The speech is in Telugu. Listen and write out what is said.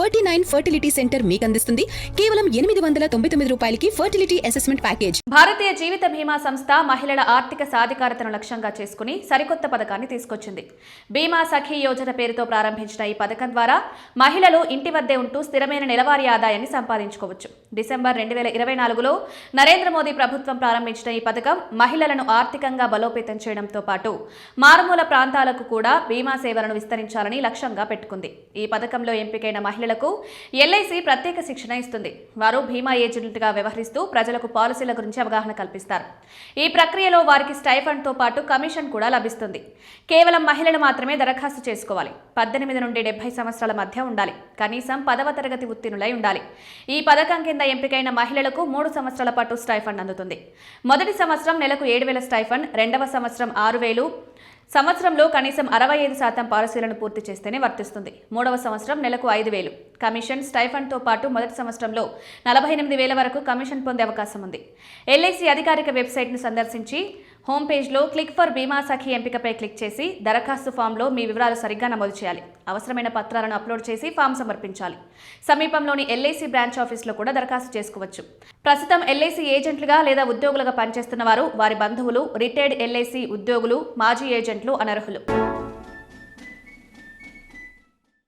49 ఫర్టిలిటీ సెంటర్ మీకు అందిస్తుంది కేవలం 899 రూపాయలకి ఫర్టిలిటీ అసెస్మెంట్ ప్యాకేజ్. భారతీయ జీవిత బీమా సంస్థ మహిళల ఆర్థిక సాధికారతను లక్ష్యంగా చేసుకుని సరికొత్త పథకాన్ని తీసుకొచ్చింది. బీమా సఖీ యోజన పేరుతో ప్రారంభించిన ఈ పథకం ద్వారా మహిళలు ఇంటి వద్దే ఉంటూ స్థిరమైన నెలవారీ ఆదాయాన్ని సంపాదించుకోవచ్చు. డిసెంబర్ 2024లో నరేంద్ర మోదీ ప్రభుత్వం ప్రారంభించిన ఈ పథకం మహిళలను ఆర్థికంగా బలోపేతం చేయడంతో పాటు మారుమూల ప్రాంతాలకు కూడా బీమా సేవలను విస్తరించాలని లక్ష్యంగా పెట్టుకుంది. ఈ పథకంలో ఎంపికైన మహిళలకు ఎల్ఐసి ప్రత్యేక శిక్షణ ఇస్తుంది. వారు బీమా ఏజెంట్లుగా వ్యవహరిస్తూ ప్రజలకు పాలసీల గురించి అవగాహన కల్పిస్తారు. ఈ ప్రక్రియలో వారికి స్టైఫండ్ తో పాటు కమిషన్ కూడా లభిస్తుంది. కేవలం మహిళలు మాత్రమే దరఖాస్తు చేసుకోవాలి. 18 నుండి 70 సంవత్సరాల మధ్య ఉండాలి. కనీసం 10వ తరగతి ఉత్తీర్ణులై ఉండాలి. ఈ పథకం కింద ఎంపికైన మహిళలకు 3 సంవత్సరాల పాటు స్టైఫండ్ అందుతుంది. మొదటి సంవత్సరం నెలకు 7,000 స్టైఫండ్, రెండవ సంవత్సరం 6,000, సంవత్సరంలో కనీసం 65% పాలసీలను పూర్తి చేస్తేనే వర్తిస్తుంది. మూడవ సంవత్సరం నెలకు 5,000 కమిషన్ స్టైఫండ్తో పాటు మొదటి సంవత్సరంలో 48,000 వరకు కమిషన్ పొందే అవకాశం ఉంది. ఎల్ఐసి అధికారిక వెబ్సైట్ను సందర్శించి హోమ్ పేజ్లో క్లిక్ ఫర్ బీమా సఖీ ఎంపికపై క్లిక్ చేసి దరఖాస్తు ఫామ్లో మీ వివరాలు సరిగ్గా నమోదు చేయాలి. అవసరమైన పత్రాలను అప్లోడ్ చేసి ఫామ్ సమర్పించాలి. సమీపంలోని ఎల్ఐసి బ్రాంచ్ ఆఫీస్లో కూడా దరఖాస్తు చేసుకోవచ్చు. ప్రస్తుతం ఎల్ఐసి ఏజెంట్లుగా లేదా ఉద్యోగులుగా పనిచేస్తున్న వారు, వారి బంధువులు, రిటైర్డ్ ఎల్ఐసి ఉద్యోగులు, మాజీ ఏజెంట్లు అనర్హులు.